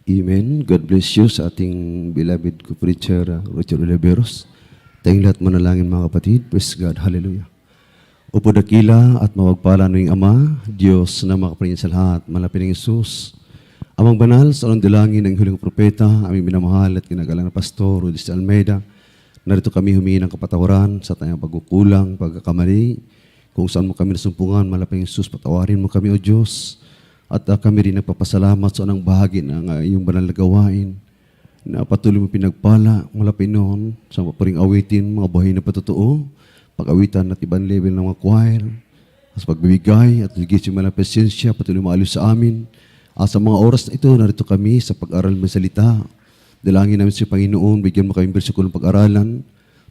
Amen. God bless you sa ating beloved co-preacher, Richard Oliveros. Tayong lahat manalangin mga kapatid. Praise God. Hallelujah. Upo dakila at mawagpala ng Ama, Diyos na makaparin sa lahat, malapit ng Isus. Amang banal sa along dalangin ng huling propeta, aming minamahal at kinagalang na Pastor Rodis Almeida. Narito kami humingi ng kapatawaran sa tayong pagkukulang, pagkakamali. Kung saan mo kami nasumpungan, malapit ng Isus, patawarin mo kami, O Diyos. At kami rin nagpapasalamat sa anong bahagi ng iyong banal na gawain na patuloy mo pinagpala mula Pinoon sa mapuring awitin, mga buhay na patotoo, pag-awitan at ibang level ng mga choir, sa pagbibigay at higit yung mga presensya, patuloy maalis sa amin. Sa mga oras na ito, narito kami sa pag-aral ng salita. Dalangin namin sa Panginoon, bigyan mo kami bersikulo ng pag-aralan.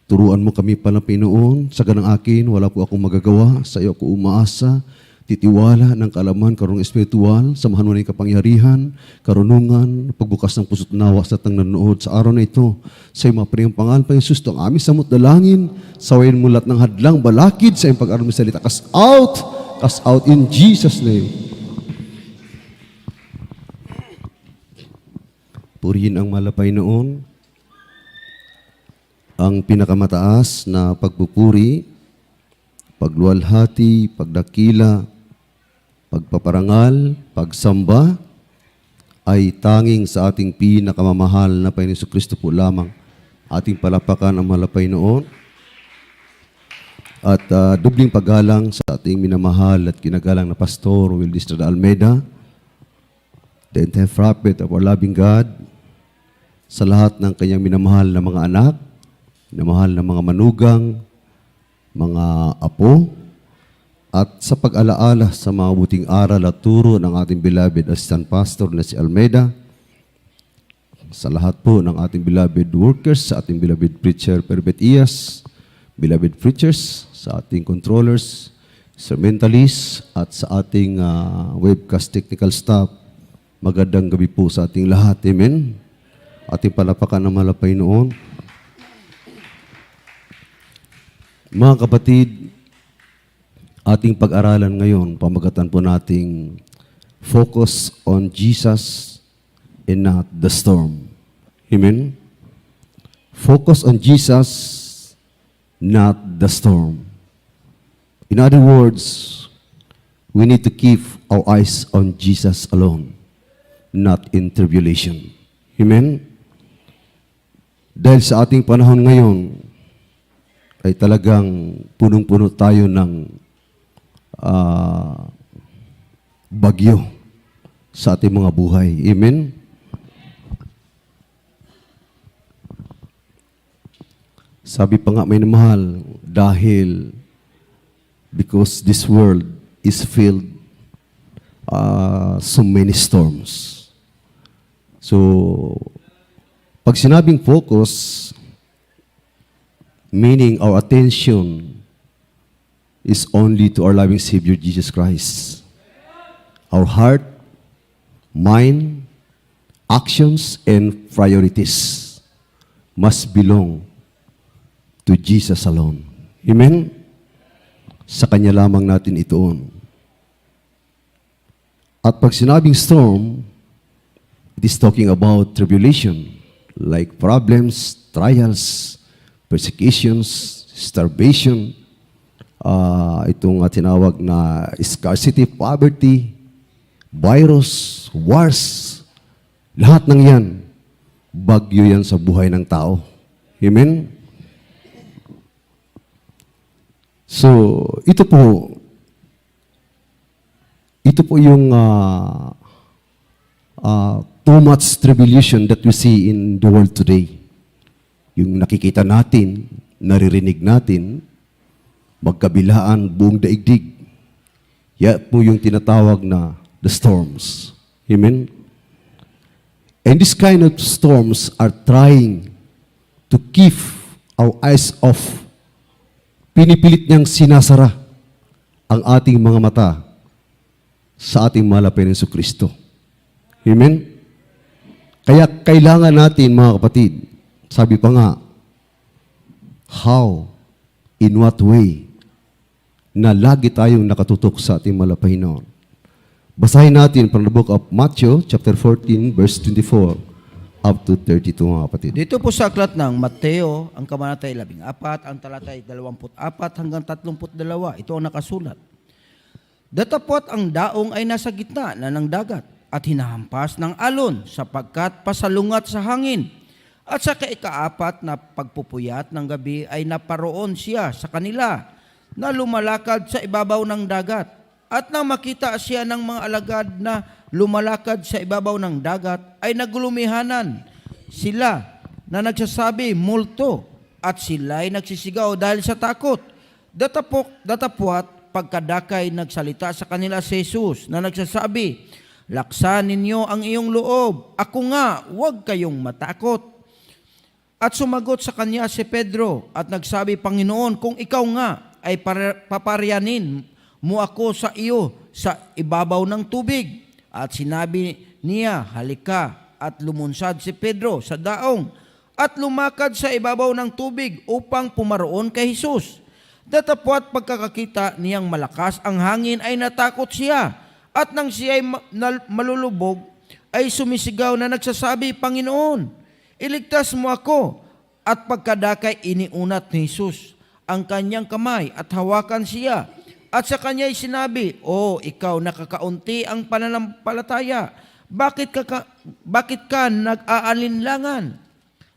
Turuan mo kami pala, Pinoon, sa ganang akin, wala po akong magagawa, sa iyo ako umaasa. Titiwala ng kaalaman, karunong espiritual, samahan mo na yung kapangyarihan, karunungan, pagbukas ng puso't nawa sa tang nanonood sa araw na ito. Sa iyo maparing pangalan pa Jesus, ang aming samot dalangin, sawayin mo lahat ng hadlang balakid sa iyong pag-aral ng salita. Cast out in Jesus' name. Purihin ang malapay noon, ang pinakamataas na pagpupuri, pagluwalhati, pagdakila, pagpaparangal, pagsamba, ay tanging sa ating pinakamamahal na Panginoon Jesucristo po lamang. Ating palapakan ang malapay noon. At dubling paggalang sa ating minamahal at kinagalang na Pastor Wildes Almeida, the entire prophet of our loving God, sa lahat ng kanyang minamahal na mga anak, minamahal na mga manugang, mga apo, at sa pag-alaala sa mga buting aral at turo ng ating beloved assistant pastor na si Almeida, sa lahat po ng ating beloved workers, sa ating beloved preacher Perbet Iyas, beloved preachers, sa ating controllers, instrumentalists, at sa ating webcast technical staff, magandang gabi po sa ating lahat. Amen. Ating palapakan ng malapay noon. Mga kapatid, ating pag-aralan ngayon, pamagatan po nating focus on Jesus and not the storm. Amen? Focus on Jesus, not the storm. In other words, we need to keep our eyes on Jesus alone, not in tribulation. Amen? Dahil sa ating panahon ngayon, ay talagang punong-puno tayo ng bagyo sa ating mga buhay. Amen? Sabi pa nga may namahal, dahil because this world is filled so many storms. So, pag sinabing focus, meaning our attention is only to our loving Savior, Jesus Christ. Our heart, mind, actions, and priorities must belong to Jesus alone. Amen? Sa Kanya lamang natin itoon. At pag sinabing storm, it is talking about tribulation, like problems, trials, persecutions, starvation, itong tinawag na scarcity, poverty, virus, wars, lahat ng yan, bagyo yan sa buhay ng tao. Amen? So, ito po yung too much tribulation that we see in the world today. Yung nakikita natin, naririnig natin, magkabilaan buong daigdig. Yan po yung tinatawag na the storms. Amen? And this kind of storms are trying to keep our eyes off. Pinipilit niyang sinasara ang ating mga mata sa ating malapit na Jesucristo. Amen? Kaya kailangan natin, mga kapatid, sabi pa nga, how, in what way, na lagi tayong nakatutok sa ating malapay noon. Basahin natin from the book of Matthew, chapter 14, verse 24 up to 32, mga kapatid. Dito po sa aklat ng Mateo, ang kabanatay 14, ang talatay 24 hanggang 32, ito ang nakasulat. Datapot ang daong ay nasa gitna na ng dagat at hinahampas ng alon sapagkat pasalungat sa hangin. At sa kaika-4 na pagpupuyat ng gabi ay naparoon siya sa kanila na lumalakad sa ibabaw ng dagat. At nang makita siya ng mga alagad na lumalakad sa ibabaw ng dagat, ay nagulumihanan sila na nagsasabi, multo, at sila ay nagsisigaw dahil sa takot. Datapwat, pagkadakay nagsalita sa kanila si Jesus na nagsasabi, laksan ninyo ang iyong loob, ako nga, huwag kayong matakot. At sumagot sa kanya si Pedro at nagsabi, Panginoon, kung ikaw nga ay paparyanin mo ako sa iyo sa ibabaw ng tubig. At sinabi niya, halika, at lumunsad si Pedro sa daong at lumakad sa ibabaw ng tubig upang pumaroon kay Jesus. Datapwat pagkakakita niyang malakas ang hangin ay natakot siya at nang siya ay malulubog ay sumisigaw na nagsasabi, Panginoon, iligtas mo ako. At pagkadakay iniunat ni Jesus ang kanyang kamay at hawakan siya. At sa kanya ay sinabi, ikaw nakakaunti ang pananampalataya. Bakit ka nag-aalinlangan?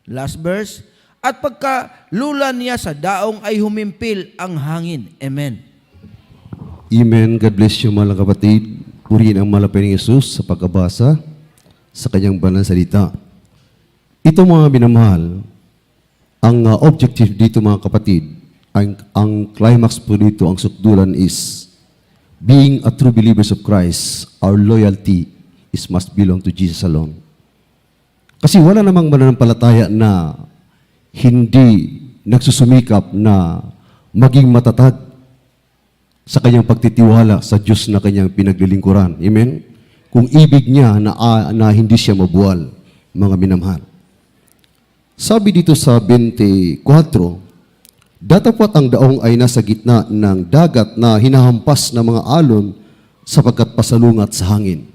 Last verse. At pagkalula niya sa daong ay humimpil ang hangin. Amen. Amen. God bless you, mga kapatid. Purihin ang malapit ni Jesus sa pagkabasa sa kanyang banal na salita. Ito, mga minamahal, ang objective dito, mga kapatid, ang climax po dito, ang sukdulan is, being a true believers of Christ, our loyalty must belong to Jesus alone. Kasi wala namang mananampalataya na hindi nagsusumikap na maging matatag sa kanyang pagtitiwala sa Diyos na kanyang pinaglilingkuran. Amen? Kung ibig niya na hindi siya mabuwal, mga minamahal. Sabi dito sa 24, datapwat ang daong ay nasa gitna ng dagat na hinahampas ng mga alon sapagkat pasalungat sa hangin.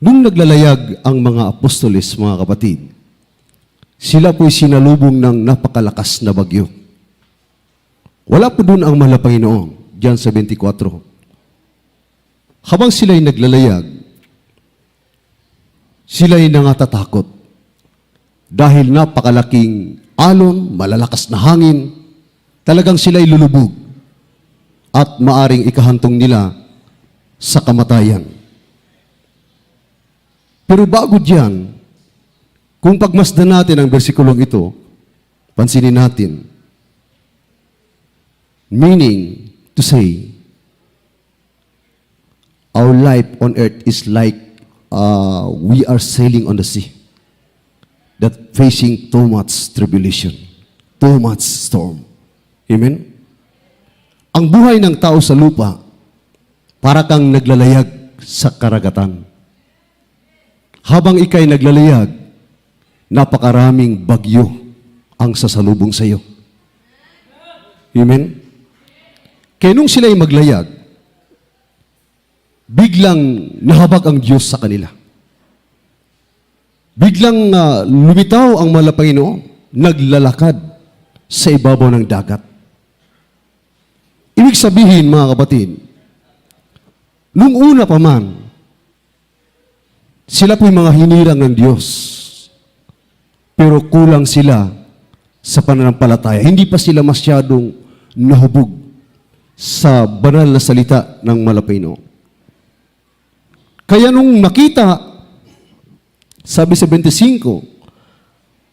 Nung naglalayag ang mga apostoles, mga kapatid, sila po'y sinalubong ng napakalakas na bagyo. Wala po doon ang mahal na Panginoon, diyan sa 24. Habang sila'y naglalayag, sila'y nangatatakot. Dahil napakalaking alon, malalakas na hangin, talagang sila'y lulubog at maaring ikahantong nila sa kamatayan. Pero bago diyan, kung pagmasdan natin ang bersikulong ito, pansinin natin, meaning to say, our life on earth is like we are sailing on the sea that facing too much tribulation, too much storm. Amen? Ang buhay ng tao sa lupa, para kang naglalayag sa karagatan. Habang ikay naglalayag, napakaraming bagyo ang sasalubong sa iyo. Amen? Kaya nung sila'y maglayag, biglang nahabag ang Diyos sa kanila. Biglang lumitaw ang mahal na Panginoon, naglalakad sa ibabaw ng dagat. Ibig sabihin, mga kapatid, nung una pa man, sila po'y mga hinirang ng Diyos, pero kulang sila sa pananampalataya. Hindi pa sila masyadong nahubog sa banal na salita ng mahal na Panginoon. Kaya nung makita, sabi sa 25,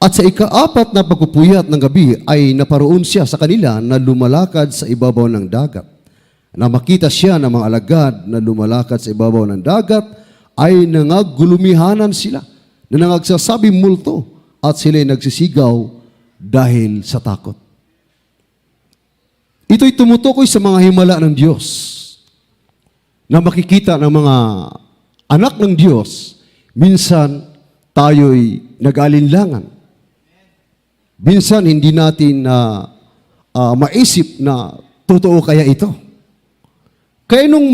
at sa ika-4 na pagpupuyat ng gabi ay naparoon siya sa kanila na lumalakad sa ibabaw ng dagat. Na makita siya ng mga alagad na lumalakad sa ibabaw ng dagat ay nangagulumihanan sila na nangagsasabi multo at sila'y nagsisigaw dahil sa takot. Ito'y tumutukoy sa mga himala ng Diyos na makikita ng mga anak ng Diyos. Minsan, tayo'y nag-alinlangan. Minsan, hindi natin maisip na totoo kaya ito. Kaya nung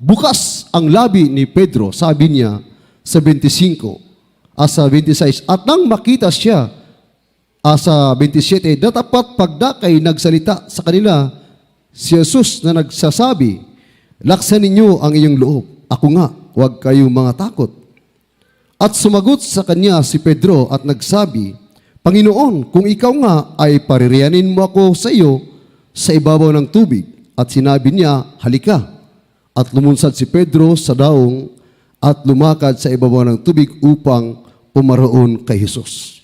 bukas ang labi ni Pedro, sabi niya sa 25, sa 26, at nang makita siya, sa 27, datapat pagdakay nagsalita sa kanila si Jesus na nagsasabi, laksan ninyo ang iyong loob. Ako nga, huwag kayong mga takot. At sumagot sa kanya si Pedro at nagsabi, Panginoon, kung ikaw nga ay paririyanin mo ako sa iyo sa ibabaw ng tubig. At sinabi niya, halika. At lumunsad si Pedro sa daong at lumakad sa ibabaw ng tubig upang pumaroon kay Jesus.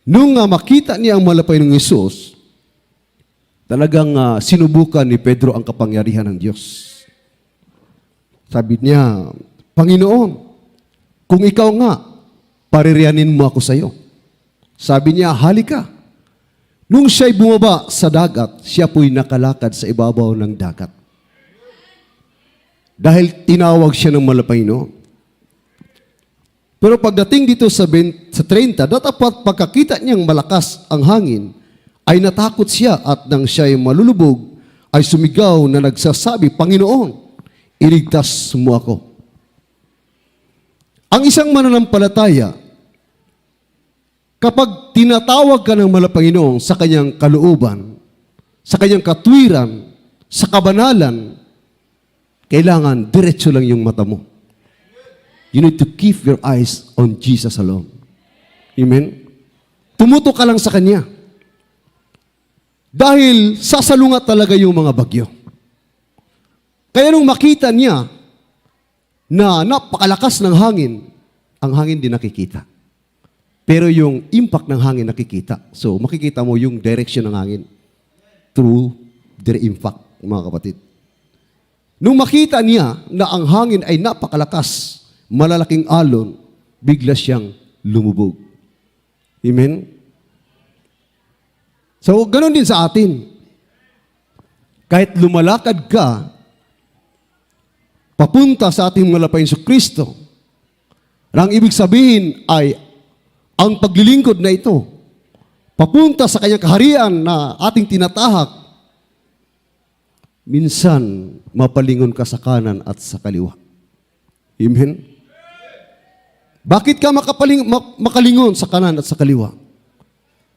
Nung makita niya ang malapay ng Jesus, talagang sinubukan ni Pedro ang kapangyarihan ng Diyos. Sabi niya, Panginoon, kung ikaw nga, paririyanin mo ako sa iyo. Sabi niya, halika. Nung siya'y bumaba sa dagat, siya po'y nakalakad sa ibabaw ng dagat. Dahil tinawag siya ng malapay noon. Pero pagdating dito sa 30, datapat pagkakita niyang malakas ang hangin, ay natakot siya at nang siya'y malulubog, ay sumigaw na nagsasabi, Panginoon, iligtas mo ako. Ang isang mananampalataya, kapag tinatawag ka ng Panginoon sa kanyang kalooban, sa kanyang katwiran, sa kabanalan, kailangan diretso lang yung mata mo. You need to keep your eyes on Jesus alone. Amen? Tumutok ka lang sa Kanya. Dahil sasalungat talaga yung mga bagyo. Kaya nung makita niya na napakalakas ng hangin, ang hangin din nakikita. Pero yung impact ng hangin nakikita. So makikita mo yung direction ng hangin through their impact, mga kapatid. Nung makita niya na ang hangin ay napakalakas, malalaking alon, bigla siyang lumubog. Amen? So, ganun din sa atin. Kahit lumalakad ka, papunta sa ating malapay sa Kristo, ang ibig sabihin ay, ang paglilingkod na ito, papunta sa kanyang kaharian na ating tinatahak, minsan, mapalingon ka sa kanan at sa kaliwa. Amen? Bakit ka makalingon sa kanan at sa kaliwa?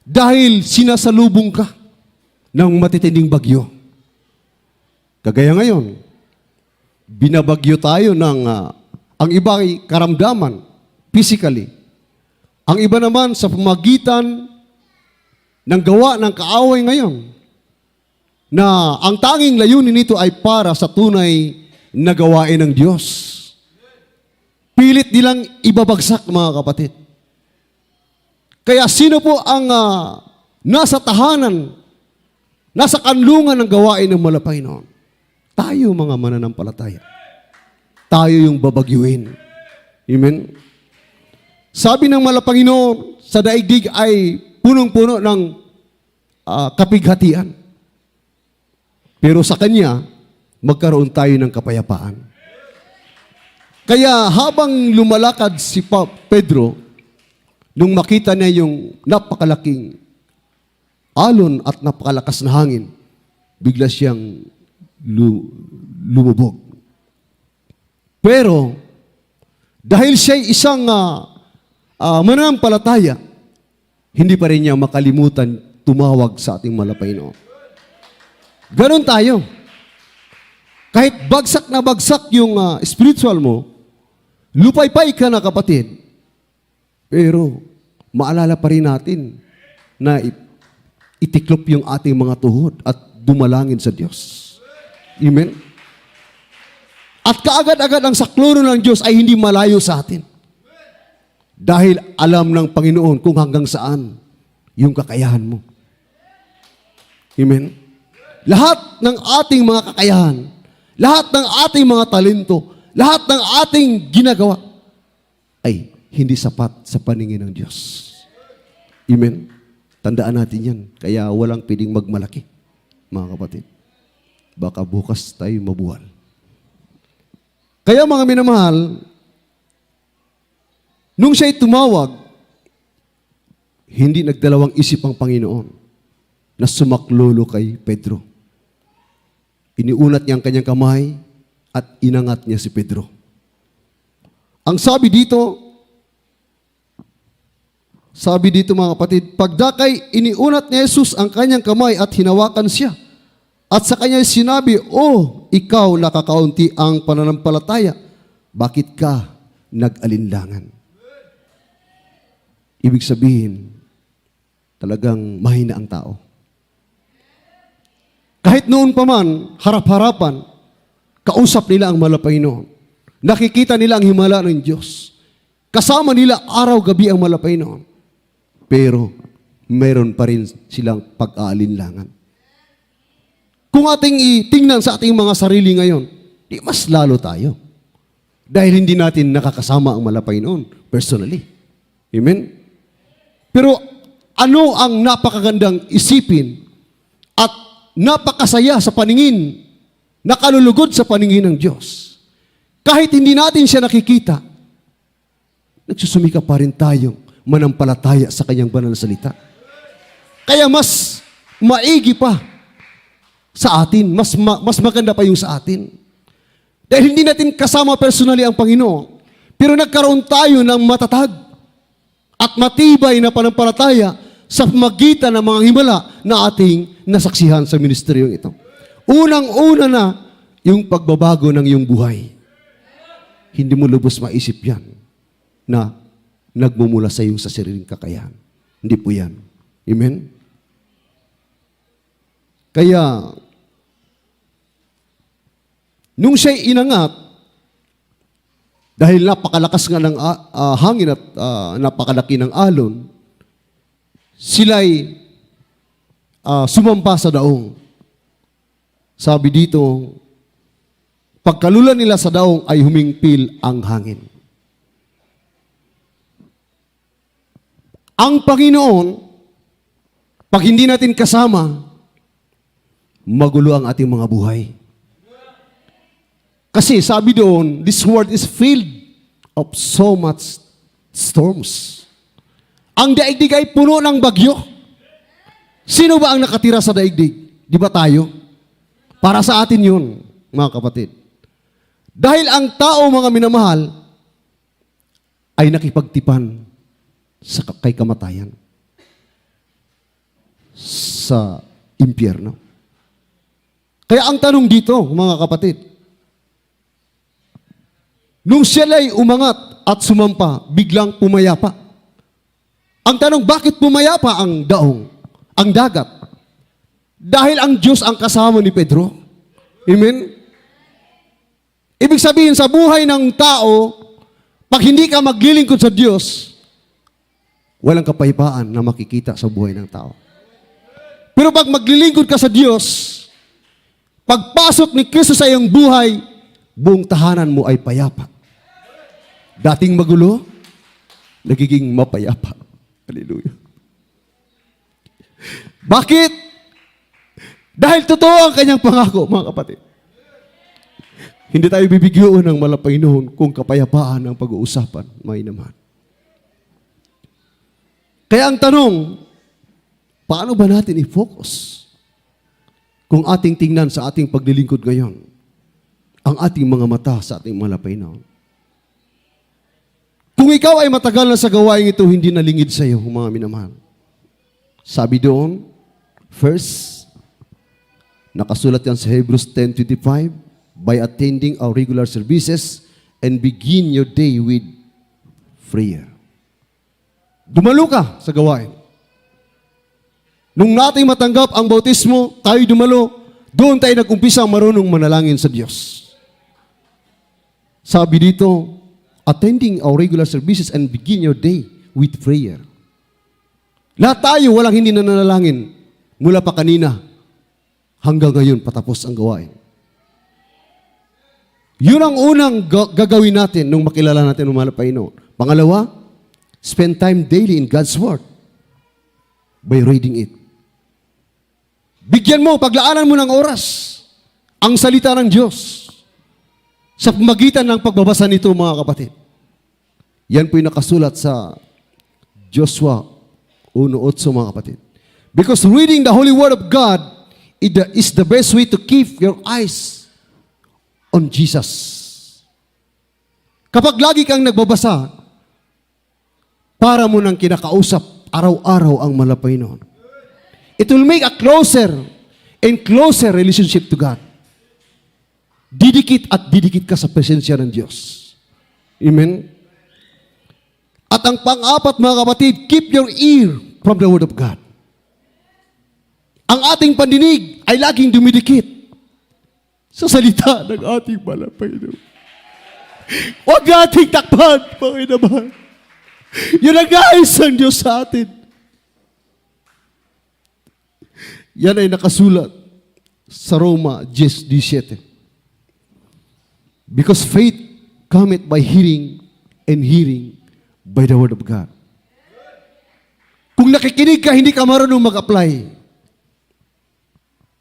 Dahil sinasalubong ka ng matitinding bagyo. Kagaya ngayon, binabagyo tayo ng, ang iba ay karamdaman, physically. Ang iba naman sa pamagitan ng gawa ng kaaway ngayon, na ang tanging layunin nito ay para sa tunay na gawain ng Diyos. Pilit nilang ibabagsak, mga kapatid. Kaya sino po ang nasa tahanan, nasa kanlungan ng gawain ng Panginoon? Tayo, mga mananampalataya. Tayo yung babagyuin. Amen? Sabi ng Panginoon, sa daigdig ay punong-puno ng kapighatian. Pero sa Kanya, magkaroon tayo ng kapayapaan. Kaya habang lumalakad si Pedro, nung makita niya yung napakalaking alon at napakalakas na hangin, bigla siyang lumubog. Pero, dahil siya'y isang mananampalataya, hindi pa rin niya makalimutan tumawag sa ating Panginoon. Ganon tayo. Kahit bagsak na bagsak yung spiritual mo, lupay-pay ka na, kapatid. Pero, maalala pa rin natin na itiklop yung ating mga tuhod at dumalangin sa Diyos. Amen? At kaagad-agad ang saklolo ng Diyos ay hindi malayo sa atin. Dahil alam ng Panginoon kung hanggang saan yung kakayahan mo. Amen? Lahat ng ating mga kakayahan, lahat ng ating mga talento, lahat ng ating ginagawa ay hindi sapat sa paningin ng Diyos. Amen? Tandaan natin yan. Kaya walang pwedeng magmalaki, mga kapatid. Baka bukas tayo mabuwal. Kaya mga minamahal, nung siya'y tumawag, hindi nagdalawang isip ang Panginoon na sumaklolo kay Pedro. iniunat niya ang kanyang kamay at inangat niya si Pedro. Ang sabi dito mga kapatid, pagdakay iniunat ni Jesus ang kanyang kamay at hinawakan siya. At sa kanya sinabi, "Oh, ikaw nakakaunti ang pananampalataya, bakit ka nag-alinlangan?" Ibig sabihin, talagang mahina ang tao. Kahit noon pa man, harap-harapan, kausap nila ang Malapaynoon. Nakikita nila ang himala ng Diyos. Kasama nila araw-gabi ang Malapaynoon. Pero, meron pa rin silang pag-aalinlangan. Kung ating itingnan sa ating mga sarili ngayon, di mas lalo tayo. Dahil hindi natin nakakasama ang Malapaynoon personally. Amen? Pero, ano ang napakagandang isipin at napakasaya sa paningin, nakalulugod sa paningin ng Diyos. Kahit hindi natin siya nakikita, nagsusumika pa rin tayong manampalataya sa kanyang banal na salita. Kaya mas maigi pa sa atin, mas maganda pa yung sa atin. Dahil hindi natin kasama personally ang Panginoon, pero nagkaroon tayo ng matatag at matibay na panampalataya sa magitan ng mga himala na ating nasaksihan sa ministeryong ito. Unang-una na yung pagbabago ng iyong buhay. Hindi mo lubos maisip yan na nagmumula sa iyong sa sariling kakayahan. Hindi po yan. Amen? Kaya, nung siya'y inangat, dahil napakalakas nga ng hangin at napakalaki ng alon, sila'y sumampa sa daong. Sabi dito, pagkalula nila sa daong ay humingpil ang hangin. Ang Panginoon, pag hindi natin kasama, magulo ang ating mga buhay. Kasi sabi doon, this world is filled of so much storms. Ang daigdig ay puno ng bagyo. Sino ba ang nakatira sa daigdig? Di ba tayo? Para sa atin yun, mga kapatid. Dahil ang tao, mga minamahal, ay nakipagtipan kay kamatayan sa impyerno. Kaya ang tanong dito, mga kapatid, nung siya'y umangat at sumampa, biglang pumayapa. Ang tanong, bakit pumayapa ang daong, ang dagat? Dahil ang Diyos ang kasama ni Pedro. Amen? Ibig sabihin, sa buhay ng tao, pag hindi ka maglilingkod sa Diyos, walang kapayapaan na makikita sa buhay ng tao. Pero pag maglilingkod ka sa Diyos, pagpasok ni Kristo sa iyong buhay, buong tahanan mo ay payapa. Dating magulo, nagiging mapayapa. Hallelujah. Bakit? Dahil totoo ang kanyang pangako, mga kapatid. Hindi tayo bibigyan ng Malapaynoon kung kapayapaan ang pag-uusapan, may naman. Kaya ang tanong, paano ba natin i-focus kung ating tingnan sa ating paglilingkod ngayon, ang ating mga mata sa ating Malapaynoon? Kung ikaw ay matagal na sa gawain ito, hindi nalingid sa iyo, mga minamahal. Sabi doon, first, nakasulat yan sa Hebrews 10:25, by attending our regular services and begin your day with prayer. Dumalo ka sa gawain. Nung nating matanggap ang bautismo, tayo dumalo, doon tayo nag-umpisa marunong manalangin sa Diyos. Sabi dito, attending our regular services and begin your day with prayer. Lahat tayo walang hindi nananalangin mula pa kanina hanggang ngayon patapos ang gawain. Yun ang unang gagawin natin nung makilala natin ang Malapaynoon. Pangalawa, spend time daily in God's Word by reading it. Bigyan mo, paglaanan mo ng oras ang salita ng Diyos sa pamagitan ng pagbabasa nito, mga kapatid. Yan po yung nakasulat sa Joshua 1:8, mga kapatid. Because reading the Holy Word of God is the best way to keep your eyes on Jesus. Kapag lagi kang nagbabasa, para mo nang kinakausap araw-araw ang malapay noon. It will make a closer and closer relationship to God. Didikit at didikit ka sa presensya ng Diyos. Amen? At ang pang-apat, mga kapatid, keep your ear from the Word of God. Ang ating pandinig ay laging dumidikit sa salita ng ating malapay noon. Huwag nating takpan, Panginoon. Yun ang nais ng Diyos sa atin. Yan ay nakasulat sa Roma 10:17. Because faith cometh by hearing, and hearing by the Word of God. Kung nakikinig ka, hindi ka marunong mag-apply.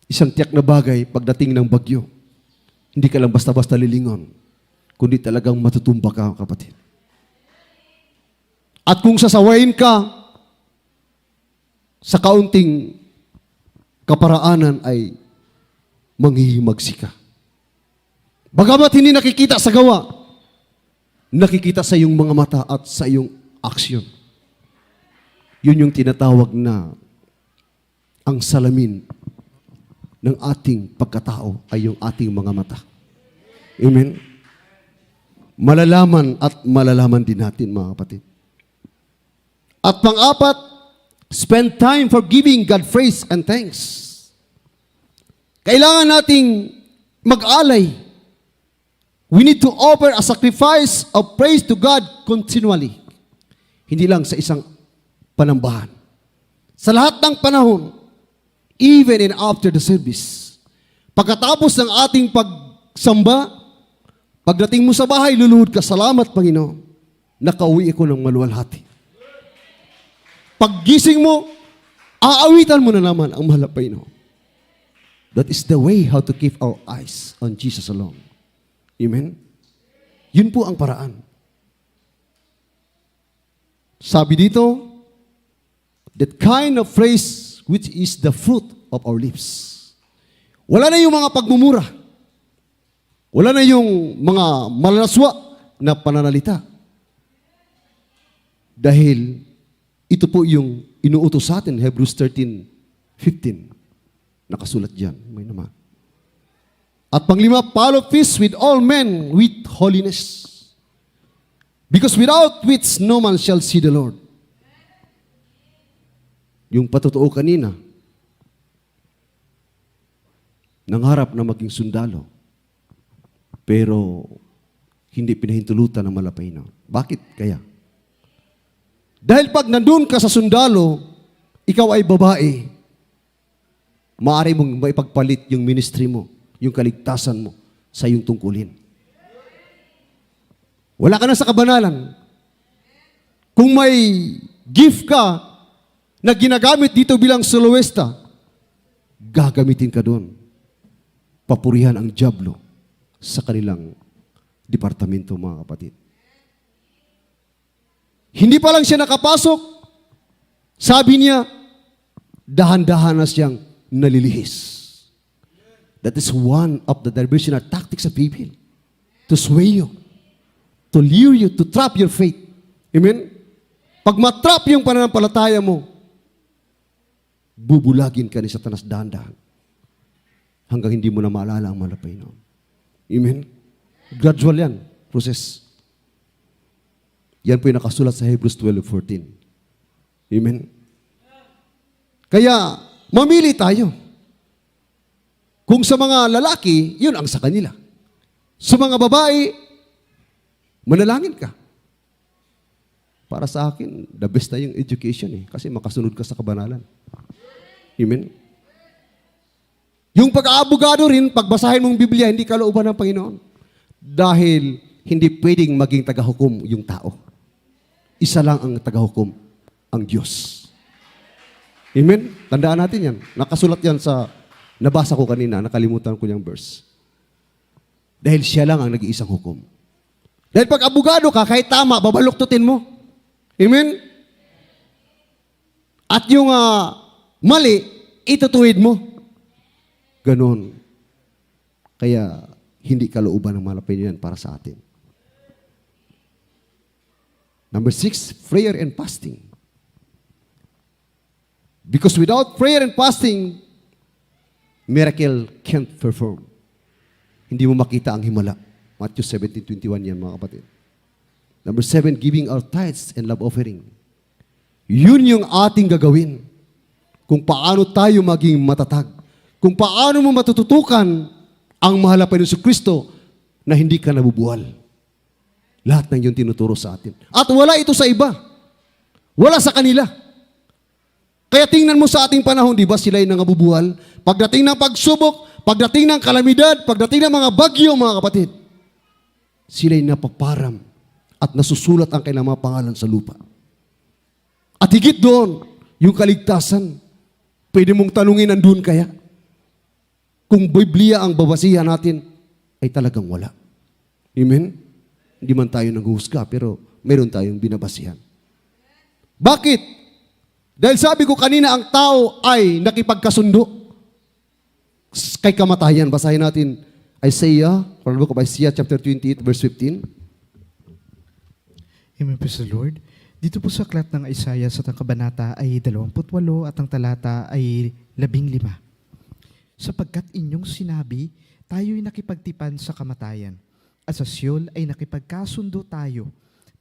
Isang tiyak na bagay pagdating ng bagyo. Hindi ka lang basta-basta lilingon, kundi talagang matutumba ka, kapatid. At kung sasawayin ka sa kaunting kaparaanan ay manghihimagsi ka. Bagamat hindi nakikita sa gawa, nakikita sa iyong mga mata at sa iyong aksyon. Yun yung tinatawag na ang salamin ng ating pagkatao ay yung ating mga mata. Amen? Malalaman at malalaman din natin, mga kapatid. At pang-apat, spend time for giving God praise and thanks. Kailangan nating mag-alay. We need to offer a sacrifice of praise to God continually. Hindi lang sa isang panambahan. Sa lahat ng panahon, even and after the service. Pagkatapos ng ating pagsamba, pagdating mo sa bahay, luluhod ka, salamat Panginoon, nakauwi ako ng maluwalhati. Paggising mo, aawitan mo na naman ang malapay no. That is the way how to keep our eyes on Jesus alone. Amen? Yun po ang paraan. Sabi dito, that kind of phrase which is the fruit of our lips. Wala na yung mga pagmumura. Wala na yung mga malaswa na pananalita. Dahil ito po yung inuutos sa atin, Hebrews 13:15. Nakasulat dyan. May naman. At panglima, follow peace with all men with holiness. Because without which no man shall see the Lord. Yung patotoo kanina, nangarap na maging sundalo, pero hindi pinahintulutan ng malapay na. Bakit kaya? Dahil pag nandun ka sa sundalo, ikaw ay babae, maaari mong maipagpalit yung ministry mo, yung kaligtasan mo sa iyong tungkulin. Wala ka na sa kabanalan. Kung may gift ka na ginagamit dito bilang soloista, gagamitin ka doon. Papurihan ang dyablo sa kanilang departamento, mga kapatid. Hindi pa lang siya nakapasok, sabi niya, dahan-dahan na siyang nalilihis. That is one of the diversional tactics of people. To sway you, to lure you, to trap your faith. Amen? Pag matrap yung pananampalataya mo, bubulagin ka ni Satanas dahan-dahan hanggang hindi mo na maalala ang malapay noon. Amen? Gradual yan, process. Yan po yung nakasulat sa Hebrews 12:14. Amen? Kaya, mamili tayo. Kung sa mga lalaki, yun ang sa kanila. Sa mga babae, manalangin ka. Para sa akin, the best na yung education kasi makasunod ka sa kabanalan. Amen? Yung pag-aabogado rin, pagbasahin mong Biblia, hindi kalooban ng Panginoon. Dahil hindi pwedeng maging tagahukom yung tao. Isa lang ang tagahukom, ang Diyos. Amen? Tandaan natin yan. Nakasulat yan sa, nabasa ko kanina, nakalimutan ko yung verse. Dahil siya lang ang nag-iisang hukom. Dahil pag abogado ka, kahit tama, babaluktutin mo. Amen? At yung mali, itutuwid mo. Ganon. Kaya hindi kalooban ng malapit yan para sa atin. Number 6, prayer and fasting. Because without prayer and fasting, miracle can't perform. Hindi mo makita ang himala. Matthew 17:21 yan, mga kapatid. Number 7, giving our tithes and love offering. Yun yung ating gagawin. Kung paano tayo maging matatag. Kung paano mo matututukan ang mahal na Panginoon Kristo na hindi ka nabubuwal. Lahat ng yun tinuturo sa atin. At wala ito sa iba. Wala sa kanila. Kaya tingnan mo sa ating panahon, di ba sila yung nangabubuwal? Pagdating ng pagsubok, pagdating ng kalamidad, pagdating ng mga bagyo, mga kapatid, sila yung napaparam at nasusulat ang kanilang mga pangalan sa lupa. At higit doon, yung kaligtasan, pwede mong tanungin nandun kaya? Kung Biblia ang babasihan natin, ay talagang wala. Amen? Hindi man tayo nanghuhusga, pero meron tayong binabasihan. Bakit? Dahil sabi ko kanina, ang tao ay nakipagkasundo kay kamatayan. Basahin natin Isaiah, book of Isaiah chapter 28, verse 15. Amen, praise the Lord. Dito po sa aklat ng Isaiah sa kabanata ay 28 at ang talata ay 15. Sapagkat inyong sinabi, tayo'y nakipagtipan sa kamatayan. At sa Siol ay nakipagkasundo tayo,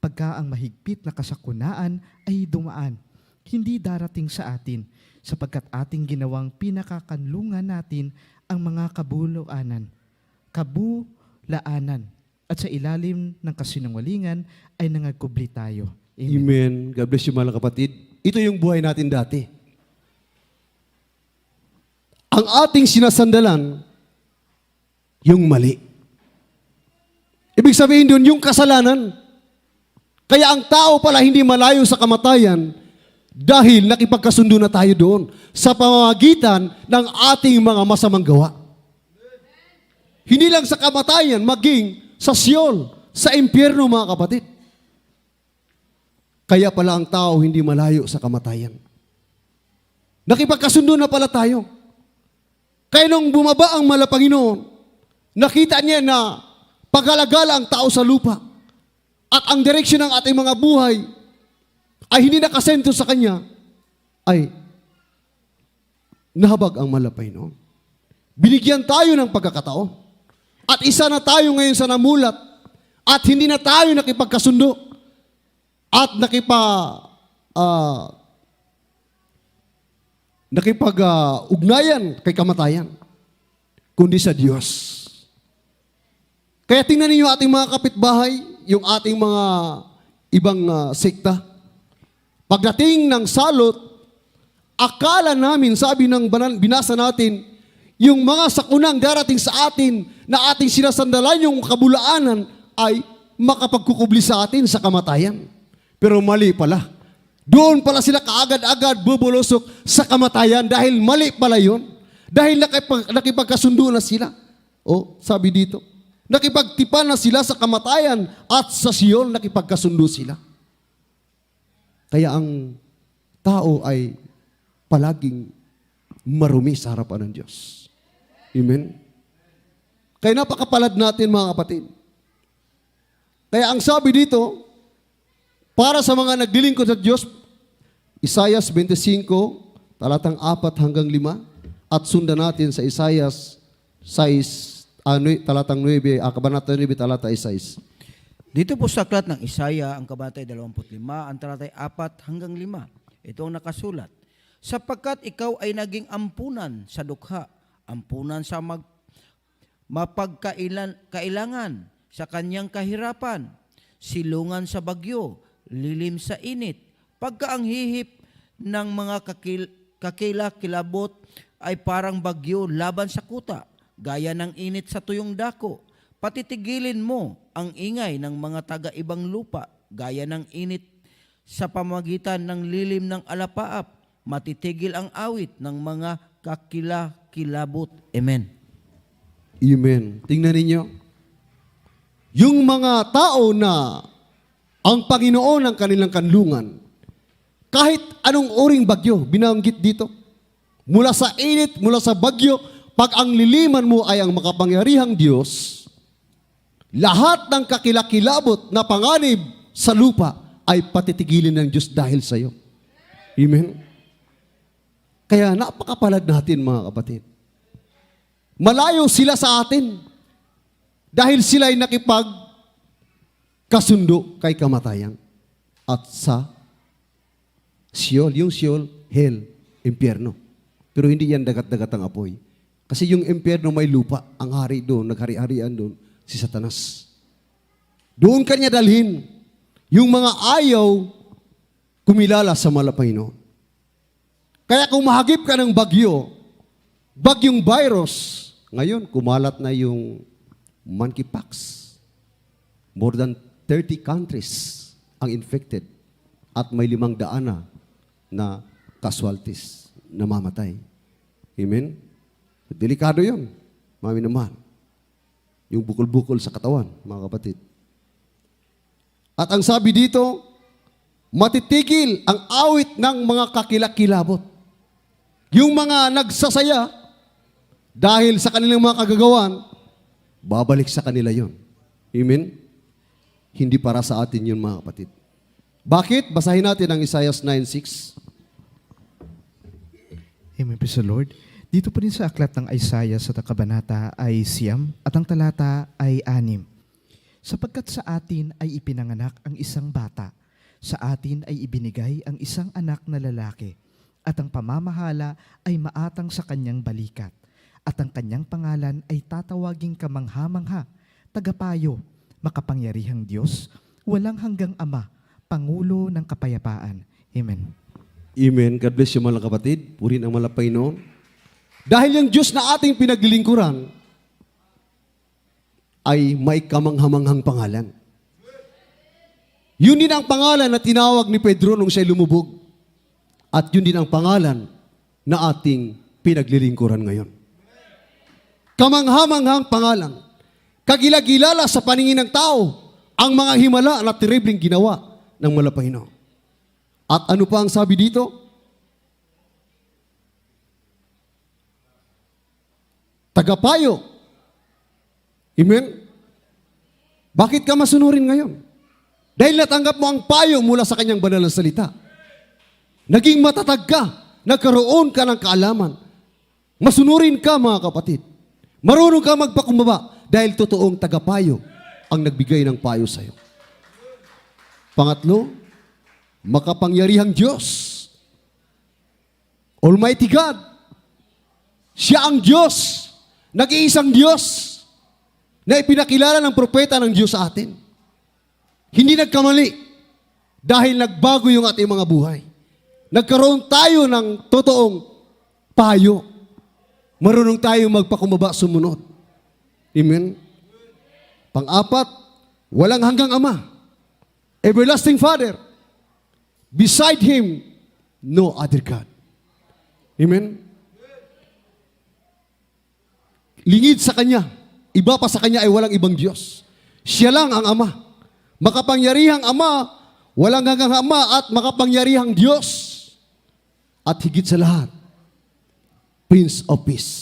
pagka ang mahigpit na kasakunaan ay dumaan, hindi darating sa atin, sapagkat ating ginawang pinakakanlungan natin ang mga kabulaanan, at sa ilalim ng kasinungalingan ay nangagkubli tayo. Amen. Amen. God bless you, mga kapatid. Ito yung buhay natin dati. Ang ating sinasandalan, yung mali. Ibig sabihin doon, yung kasalanan. Kaya ang tao pala hindi malayo sa kamatayan dahil nakipagkasundo na tayo doon sa pamamagitan ng ating mga masamang gawa. Hindi lang sa kamatayan, maging sa Siol, sa impyerno, mga kapatid. Kaya pala ang tao hindi malayo sa kamatayan. Nakipagkasundo na pala tayo. Kaya nung bumaba ang Panginoon, nakita niya na pag-alagala ang tao sa lupa at ang direksyon ng ating mga buhay ay hindi nakasentro sa Kanya, ay nahabag ang Panginoon. Binigyan tayo ng pagkakataon at isa na tayo ngayon sa namulat at hindi na tayo nakipagkasundo at nakipag-ugnayan kay kamatayan, kundi sa Diyos. Kaya tingnan ninyo ating mga kapitbahay, yung ating mga ibang sekta. Pagdating ng salot, akala namin, sabi ng binasa natin, yung mga sakunang darating sa atin na ating sinasandalan yung kabulaanan ay makapagkukubli sa atin sa kamatayan. Pero mali pala. Doon pala sila kaagad-agad bubulusok sa kamatayan dahil mali pala yun. Dahil nakipagkasundo na sila. O, sabi dito, nakipagtipan na sila sa kamatayan at sa Siol nakipagkasundo sila. Kaya ang tao ay palaging marumi sa harapan ng Diyos. Amen? Kaya napakapalad natin, mga kapatid. Kaya ang sabi dito, para sa mga naglilingkod sa Diyos, Isaiah 25, talatang 4 hanggang 5, at sundan natin sa Isaiah 6, talatang 9, kabanata 9, talata 6. Dito po sa aklat ng Isaiah, ang kabanata 25, ang talata 4 hanggang 5. Ito ang nakasulat. Sapagkat ikaw ay naging ampunan sa dukha, ampunan sa mapagkailangan sa kanyang kahirapan, silungan sa bagyo, lilim sa init, pagka ang hihip ng mga kakilabot ay parang bagyo laban sa kuta, gaya ng init sa tuyong dako. Patitigilin mo ang ingay ng mga taga-ibang lupa, gaya ng init sa pamagitan ng lilim ng alapaap. Matitigil ang awit ng mga kakilabot. Amen. Amen. Tingnan ninyo. Yung mga tao na ang Panginoon ang kanilang kanlungan, kahit anong uring bagyo, binanggit dito, mula sa init, mula sa bagyo, pag ang liliman mo ay ang makapangyarihang Diyos, lahat ng kakilakilabot na panganib sa lupa ay patitigilin ng Diyos dahil sa iyo. Amen? Kaya napakapalad natin mga kapatid. Malayo sila sa atin dahil sila ay nakipagkasundo kay kamatayan at sa Sheol. Yung Sheol, hell, impyerno. Pero hindi yan dagat-dagat ang apoy. Kasi yung impyerno may lupa, ang hari doon, naghari-harian doon, si Satanas. Doon kanya dalhin yung mga ayaw kumilala sa Malapayno. Kaya kung mahagip ka ng bagyong virus, ngayon kumalat na yung monkeypox. More than 30 countries ang infected at may 500 na casualties, namamatay. Amen? Delikado yun, mami naman. Yung bukol-bukol sa katawan, mga kapatid. At ang sabi dito, matitigil ang awit ng mga kakilakilabot. Yung mga nagsasaya, dahil sa kanilang mga kagagawan, babalik sa kanila yon. Amen? Hindi para sa atin yun, mga kapatid. Bakit? Basahin natin ang Isaiah 9:6. Amen, praise the Lord. Dito po rin sa aklat ng Isaiah sa kabanata ay 9 at ang talata ay 6. Sapagkat sa atin ay ipinanganak ang isang bata, sa atin ay ibinigay ang isang anak na lalaki, at ang pamamahala ay maatang sa kanyang balikat, at ang kanyang pangalan ay tatawaging kamangha-mangha, tagapayo, makapangyarihang Diyos, walang hanggang Ama, Pangulo ng Kapayapaan. Amen. Amen. God bless you mga kapatid. Purin ang Malapaynon. Dahil yung Diyos na ating pinaglilingkuran ay may kamanghamanghang pangalan. Yun din ang pangalan na tinawag ni Pedro nung siya'y lumubog. At yun din ang pangalan na ating pinaglilingkuran ngayon. Kamanghamanghang pangalan. Kagilagilala sa paningin ng tao ang mga himala na terribleng ginawa ng Malapayno. At ano pa ang sabi dito? Tagapayo. Amen? Bakit ka masunurin ngayon? Dahil natanggap mo ang payo mula sa kanyang banal na salita. Naging matatag ka. Nagkaroon ka ng kaalaman. Masunurin ka mga kapatid. Marunong ka magpakumbaba dahil totoong tagapayo ang nagbigay ng payo sa iyo. Pangatlo, makapangyarihang Diyos. Almighty God. Siya ang Diyos. Nag-iisang Diyos na ipinakilala ng propeta ng Diyos sa atin. Hindi nagkamali dahil nagbago yung ating mga buhay. Nagkaroon tayo ng totoong payo. Marunong tayo magpakumbaba sumunod. Amen? Pang-apat, walang hanggang Ama. Everlasting Father. Beside Him, no other God. Amen? Lingid sa Kanya, iba pa sa Kanya ay walang ibang Diyos. Siya lang ang Ama. Makapangyarihang Ama, walang hanggang Ama at makapangyarihang Diyos. At higit sa lahat, Prince of Peace.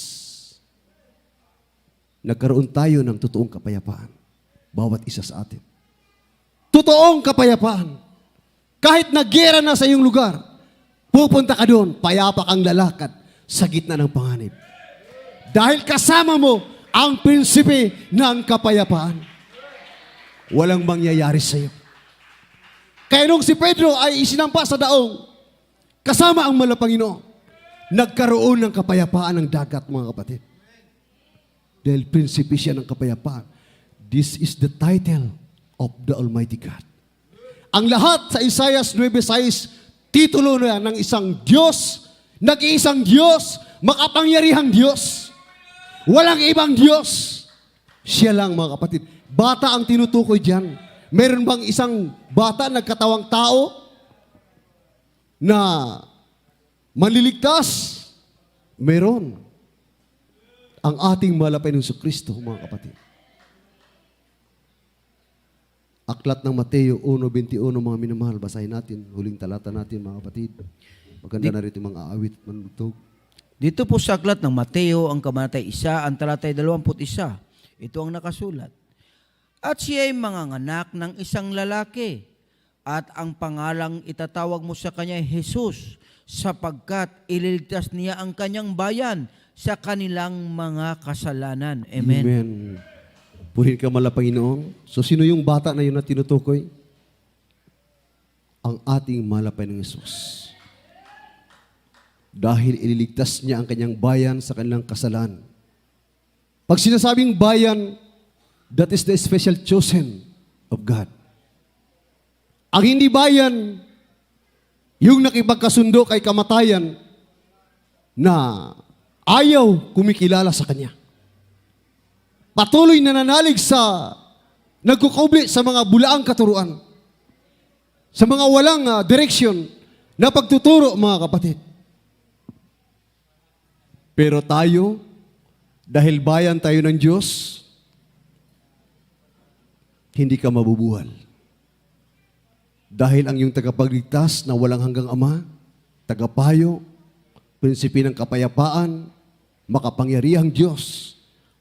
Nagkaroon tayo ng totoong kapayapaan. Bawat isa sa atin. Totoong kapayapaan. Kahit naggera na sa iyong lugar, pupunta ka doon, payapa kang lalakad sa gitna ng panganib. Dahil kasama mo ang prinsipe ng kapayapaan. Walang mangyayari sa iyo. Kaya nung si Pedro ay isinampa sa daong, kasama ang Malapanginoon, nagkaroon ng kapayapaan ng dagat, mga kapatid. Dahil prinsipe siya ng kapayapaan. This is the title of the Almighty God. Ang lahat sa Isaiah 9:6, titulo na ng isang Diyos, nag-iisang Diyos, makapangyarihang Diyos. Walang ibang Diyos. Siya lang, mga kapatid. Bata ang tinutukoy diyan. Meron bang isang bata nagkatawang tao na manliligtas? Meron. Ang ating Malapayong Kristo, mga kapatid. Aklat ng Mateo 1:21, mga minamahal. Basahin natin. Huling talata natin, mga kapatid. Maganda na rito mga awit, manutog. Dito po sa aklat ng Mateo, ang kabanatay 1, ang talatay 21, ito ang nakasulat. At siya ay manganganak ng isang lalaki, at ang pangalang itatawag mo sa kanya ay Jesus, sapagkat ililigtas niya ang kanyang bayan sa kanilang mga kasalanan. Amen. Amen. Purihin ka mala, Panginoon. So, sino yung bata na yun na tinutukoy? Ang ating malapay ng Jesus. Dahil ililigtas niya ang kanyang bayan sa kanilang kasalanan. Pag sinasabing bayan, that is the special chosen of God. Ang hindi bayan, yung nakipagkasundo kay kamatayan na ayaw kumikilala sa Kanya. Patuloy na nanalig sa nagkukubli sa mga bulaang katuruan, sa mga walang direksyon na pagtuturo, mga kapatid. Pero tayo, dahil bayan tayo ng Diyos, hindi ka mabubuwal. Dahil ang iyong tagapagligtas na walang hanggang Ama, tagapayo, prinsipi ng kapayapaan, makapangyarihang Diyos,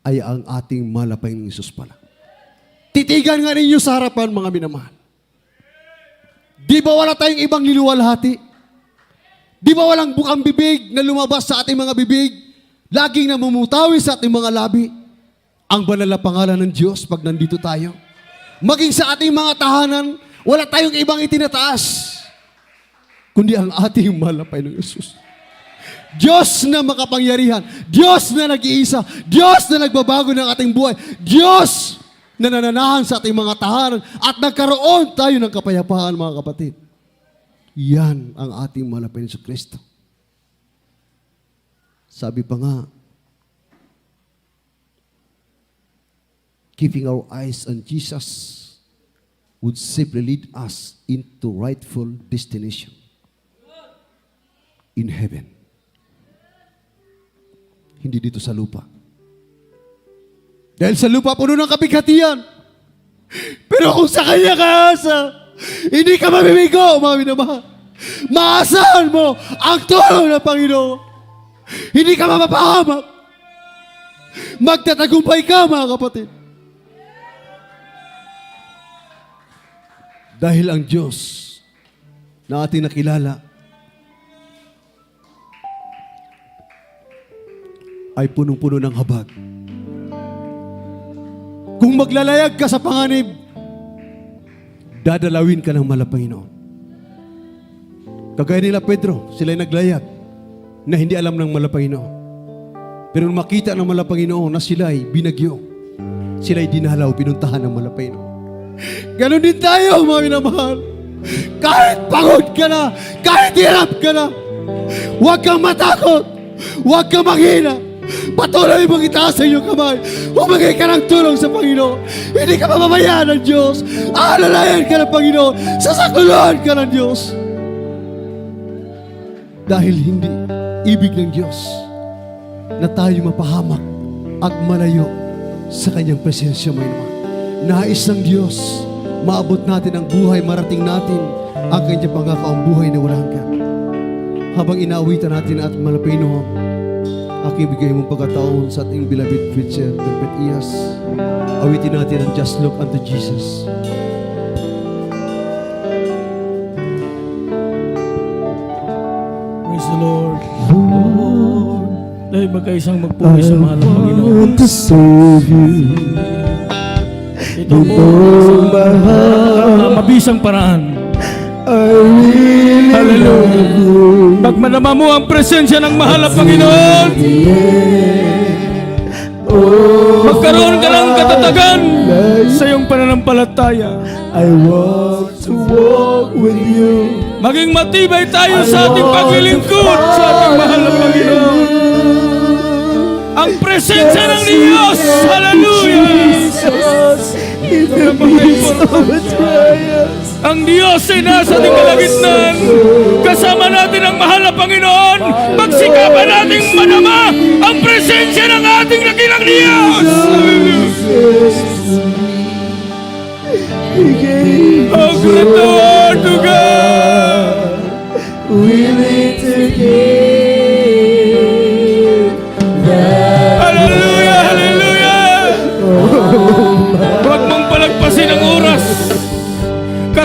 ay ang ating malapay ng Isus pala. Titigan nga ninyo sa harapan, mga minamahal. Di ba wala tayong ibang niluwalhati? Di ba walang bukang bibig na lumabas sa ating mga bibig? Laging namumutawi sa ating mga labi ang banal na pangalan ng Diyos pag nandito tayo. Maging sa ating mga tahanan, wala tayong ibang itinataas, kundi ang ating malapay ng Yesus. Diyos na makapangyarihan, Diyos na nag-iisa, Diyos na nagbabago ng ating buhay, Diyos na nananahan sa ating mga tahanan at nagkaroon tayo ng kapayapaan, mga kapatid. Yan ang ating malapay ng Yesus Kristo. Sabi pa nga, keeping our eyes on Jesus would simply lead us into rightful destination in heaven. Hindi dito sa lupa. Dahil sa lupa puno ng kapighatian. Pero kung sa Kanya ka asa, hindi ka mabibigo, mga minamahal. Maasahan mo ang tulong ng Panginoon. Hindi ka mapapahamak. Magtatagumpay ka, mga kapatid. Dahil ang Diyos na ating nakilala ay punong-puno ng habag. Kung maglalayag ka sa panganib, dadalawin ka ng malapanginoon. Kagaya nila Pedro, sila'y naglayag na hindi alam ng malapanginoon. Pero nung makita ng malapanginoon na sila'y binagyo, sila'y dinalaw, pinuntahan ng malapanginoon. Ganon din tayo, mga minamahal. Kahit pagod ka na, kahit hirap ka na, huwag kang matakot, huwag kang maghina. Patuloy mong itaas sa iyong kamay. Humagay ka ng tulong sa Panginoon. Hindi ka mababayaan ng Diyos. Aalalayan ka ng Panginoon. Sasakuluhan ka ng Diyos. Dahil hindi ibig ng Diyos na tayo mapahamak at malayo sa Kanyang presensya, may naman. Nais ng Diyos, maabot natin ang buhay, marating natin ang Kanyang pangakaong buhay na walang hanggan. Habang inaawitan natin at malapinoon, aking bigay mong pagkataon sa ating beloved preacher, Dr. Iyas. Awitin natin ang Just Look unto Jesus. Praise the Lord. Lord, dahil magkaisang magpuri sa mahal ng Panginoon. To serve you. Ito po mabisang paraan. I really Hallelujah. Pag madama mo ang presensya ng mahal na Panginoon, magkaroon ka ng katatagan sa iyong pananampalataya. I want to walk with you. Maging matibay tayo sa ating paglilingkod sa ating mahal na Panginoon. Ang presensya ng Diyos, hallelujah! In the midst of a trial, Ang Diyos ay nasa ating kalagitnaan. Kasama natin ang mahal na Panginoon. Pagsikapan nating madama ang presensya ng ating dakilang Diyos. He gave Oh, good Lord to God. willing to give.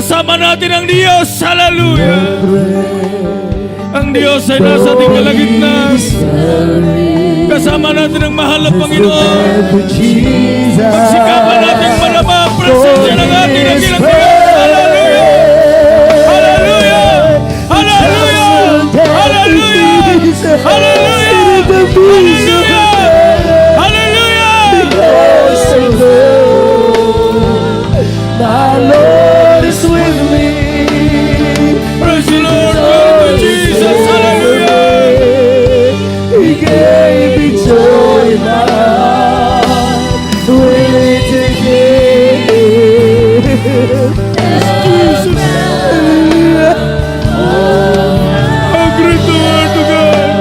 Kasama natin ang Diyos. Hallelujah. Ang Diyos ay nasa ating kalagitnaan. Kasama natin ang mahal na Panginoon. Pagsikapan natin malama ang presensya ng ating nakilang Diyos. Hallelujah! Hallelujah! Hallelujah! Hallelujah! Hallelujah! Hallelujah! My Lord is with me. Praise the Lord! Glory to Jesus! Hallelujah! He gave me joy in my heart, willing to give. Jesus, hallelujah. How great the word of God!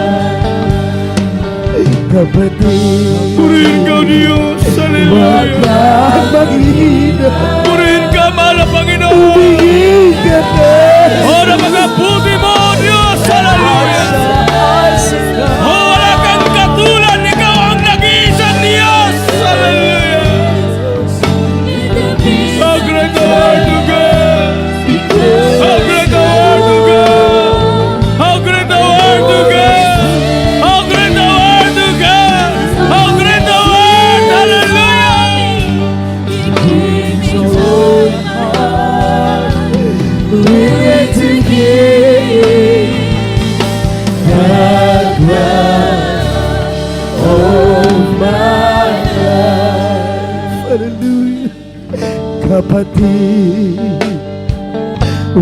Kapatid, Purihin ka, O Diyos! wag Hallelujah! kang maghina, Purihin ka, mahal na Panginoon! tumingin ka na. O napakabuti mo, O Diyos! Hallelujah! O wala kang katulad, ikaw ang nag-iisang Diyos! Hallelujah! How great the word of God! How great the word of God! How great the word of God! How great the word of God! How great the word! Hallelujah! Willing to give the crown of my life. Hallelujah. Kapatid,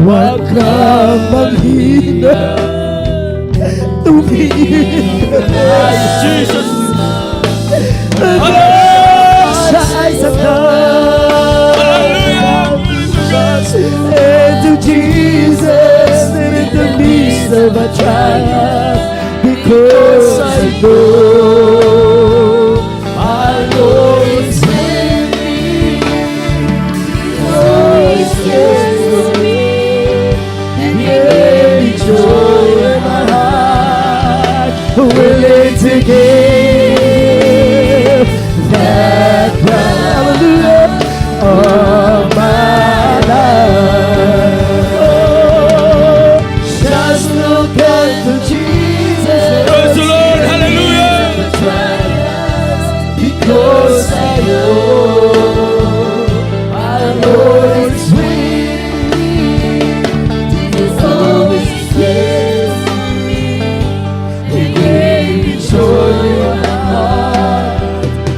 wag kang maghina, tumingin ka na. Jesus! Siya ay sakat. Hallelujah! And to Jesus in the midst of a trial, because I know our Lord is with me. Oh, He cares for me, and He gave me joy in my heart, willing to give that crown, hallelujah, of my life. Oh, just look unto Jesus. Praise the Lord! Hallelujah! Because I know our Lord is with me. Jesus always cares for me. He gave me joy in my heart,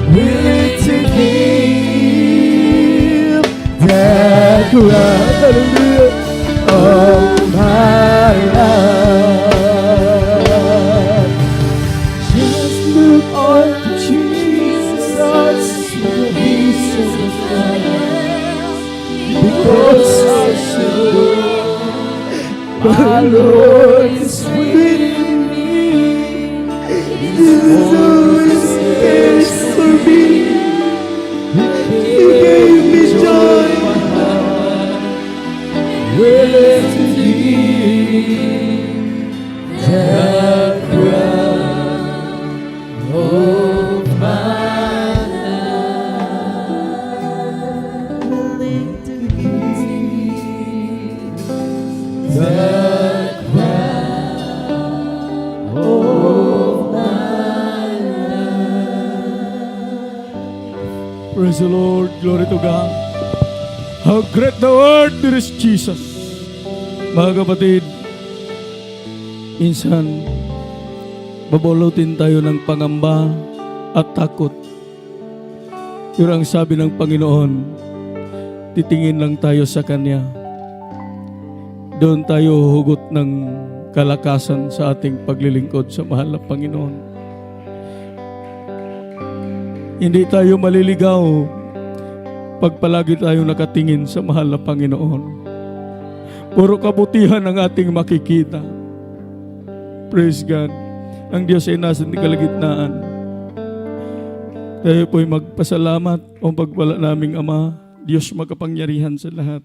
willing to give that crown, hallelujah, of my life. Just look unto Jesus, because I know my Lord is with me. Jesus always cares for me. He gave me joy in my heart, willing to give that crown of my life, willing to give that crown of my life. Praise the Lord. Glory to God. How great the word there is Jesus. Mga kapatid, minsan babulutin tayo ng pangamba at takot. Pero ang sabi ng Panginoon, titingin lang tayo sa Kanya. Doon tayo huhugot ng kalakasan sa ating paglilingkod sa mahal na Panginoon. Hindi tayo maliligaw pag palagi tayo nakatingin sa mahal na Panginoon. Puro kabutihan ang ating makikita. Praise God. Ang Diyos ay nasa kalagitnaan. Tayo po'y magpasalamat o pagwala naming Ama, Diyos makapangyarihan sa lahat.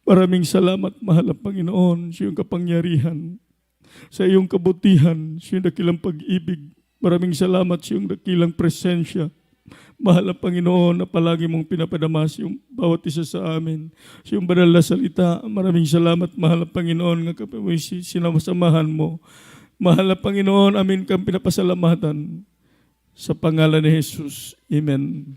Maraming salamat, mahal na Panginoon, sa iyong kapangyarihan, sa iyong kabutihan, sa iyong dakilang pag-ibig. Maraming salamat sa iyong dakilang presensya. Mahal na Panginoon na palagi mong pinapadamas yung bawat isa sa amin. Sa iyong banal na salita, maraming salamat, mahal na Panginoon, nga kapag sinasamahan mo. Mahal na Panginoon, amin kang pinapasalamatan sa pangalan ni Jesus. Amen.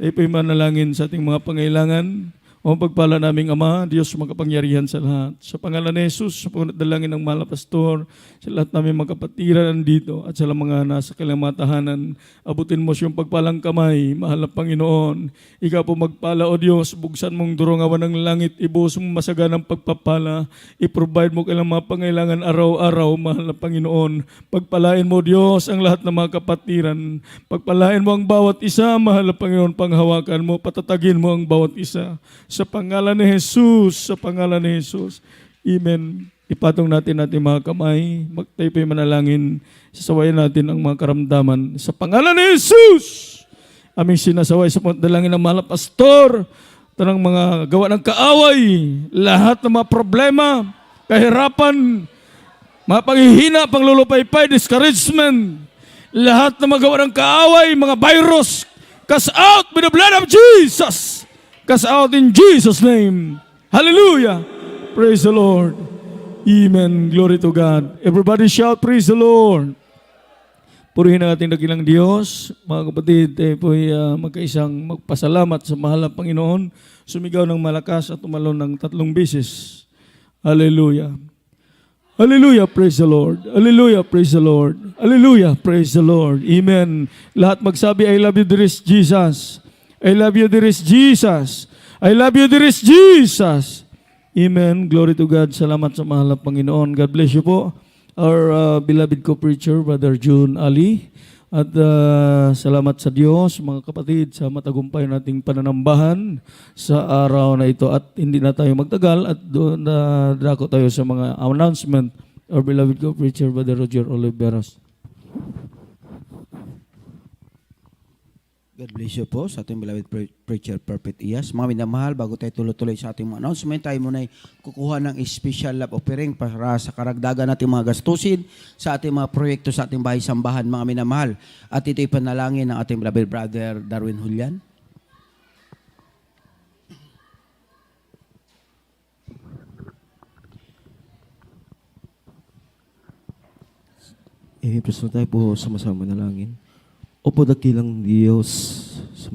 Tayo po'y manalangin sa ating mga pangailangan. O pagpala naming Ama, Diyos makapangyarihan sa lahat. Sa pangalan ni Jesus, sa pangalan ng mahal na pastor, sa lahat namin mga kapatiran nandito at sa mga nasa kanilang mga tahanan, abutin mo siyang pagpalang kamay, mahal na Panginoon. Ikaw po magpala, O Diyos, buksan mong durungawan ng langit, ibuhos mong masaganang pagpapala, i-provide mo kailang mga pangailangan araw-araw, mahal na Panginoon. Pagpalain mo, Diyos, ang lahat ng mga kapatiran. Pagpalain mo ang bawat isa, mahal na Panginoon, panghawakan mo, patatagin mo ang bawat isa. Sa pangalan ni Jesus, sa pangalan ni Jesus. Amen. Ipatong natin mga kamay. Tayo po'y manalangin. Sasawayan natin ang mga karamdaman. Sa pangalan ni Jesus! Aming sinasaway sa dalangin ng mahal na pastor. Tanang mga gawa ng kaaway. Lahat ng mga problema, kahirapan, mga panghihina, panglulupaypay, discouragement. Lahat ng mga gawa ng kaaway, mga virus, cast out with the blood of Jesus. Cast out in Jesus' name. Hallelujah. Praise the Lord. Amen. Glory to God. Everybody shout, praise the Lord. Purihin ang ating dakilang Diyos. Mga kapatid, po'y magkaisang magpasalamat sa mahal na Panginoon. Sumigaw ng malakas at tumalon ng 3 beses. Hallelujah. Hallelujah, praise the Lord. Hallelujah, praise the Lord. Hallelujah, praise the Lord. Amen. Lahat magsabi, I love you, dearest Jesus. I love you, dearest Jesus. I love you, dearest Jesus. Amen. Glory to God. Salamat sa mahal na Panginoon. God bless you po. Our beloved co-preacher, Brother June Ali. At salamat sa Diyos, mga kapatid, sa matagumpay nating pananambahan sa araw na ito. At hindi na tayo magtagal at doon na dako tayo sa mga announcement. Our beloved co-preacher, Brother Roger Oliveros. God bless you po sa ating beloved preacher, Prophet Iyas. Mga minamahal, bago tayo tuloy-tuloy sa ating mga announcement, tayo muna ay kukuha ng special love offering para sa karagdagan nating mga gastusin sa ating mga proyekto sa ating bahay-sambahan, mga minamahal. At ito'y panalangin ng ating beloved brother Darwin Julian. Presyo tayo po sama-sama manalangin. Opo dakilang Diyos, sa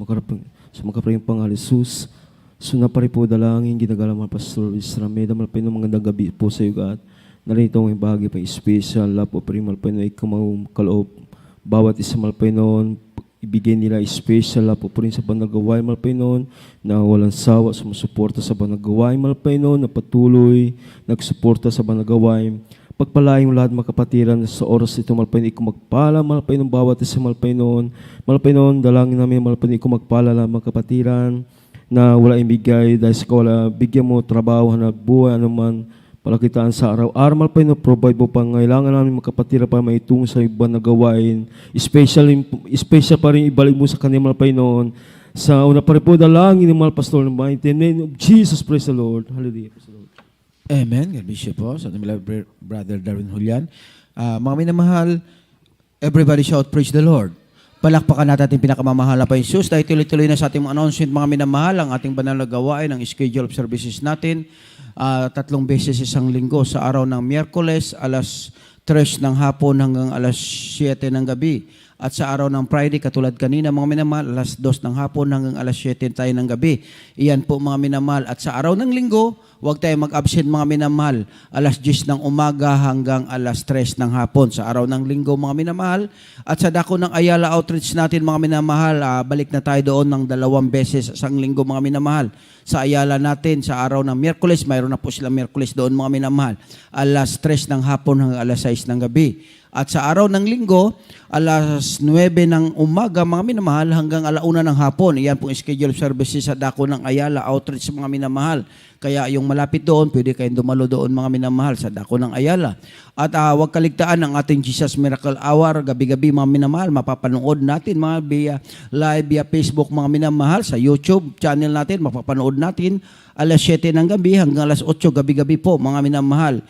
makaprayang pangalan Jesus, suna pa rin po dalangin, ginagalang mga pastor Israel, malapay ng mga nagabi po sa iyo, God. Narito ang bahagi pa special, love o pari malapay na ikaw kaloob. Bawat isa malapay noon, ibigay nila special love o pari sa banagaway malapay noon, na walang sawa, sumusuporta sa banagaway malapay noon, na patuloy, nagsuporta sa banagaway. Pagpalain mo lahat mga kapatiran sa oras ito, malapay na ikaw magpala, malapay ng bawat isa malapay noon, dalangin namin, malapay na ikaw magpala lang mga kapatiran, na wala ibigay, dahil sa wala, bigyan mo trabaho, hanap buhay, anuman, palakitaan sa araw-araw, malapay na provide mo pangailangan namin mga kapatiran para maitungo sa iba na gawain, special pa rin ibalik mo sa kanila malapay noon, sa una pa rin po dalangin ng mga pastor ng bahay, in the name of Jesus, praise the Lord. Hallelujah, praise the Lord. Amen. God bless you po sa ating beloved brother Darwin Julian. Mga minamahal, everybody shout, praise the Lord. Palakpakan natin ating pinakamamahal na Jesus dahil tuloy-tuloy na sa ating announcement, mga minamahal, ang ating banal na gawain, ang schedule of services natin, 3 beses isang linggo sa araw ng Miyerkules, alas 3 ng hapon hanggang alas 7 ng gabi. At sa araw ng Friday, katulad kanina, mga minamahal, alas 2 ng hapon hanggang alas 7 tayo ng gabi. Iyan po mga minamahal. At sa araw ng linggo, huwag tayo mag-absent mga minamahal. Alas 10 ng umaga hanggang alas 3 ng hapon. Sa araw ng linggo mga minamahal. At sa dako ng Ayala Outreach natin mga minamahal, balik na tayo doon ng 2 beses isang linggo mga minamahal. Sa Ayala natin, sa araw ng Miyerkules, mayroon na po silang Miyerkules doon mga minamahal. Alas 3 ng hapon hanggang alas 6 ng gabi. At sa araw ng linggo, alas 9 ng umaga, mga minamahal, hanggang alauna ng hapon. Iyan pong schedule services sa dako ng Ayala Outreach, mga minamahal. Kaya yung malapit doon, pwede kayong dumalo doon, mga minamahal, sa dako ng Ayala. At huwag kaligtaan ang ating Jesus Miracle Hour, gabi-gabi, mga minamahal. Mapapanood natin, mga via live, via Facebook, mga minamahal. Sa YouTube channel natin, mapapanood natin alas 7 ng gabi hanggang alas 8 gabi-gabi po, mga minamahal.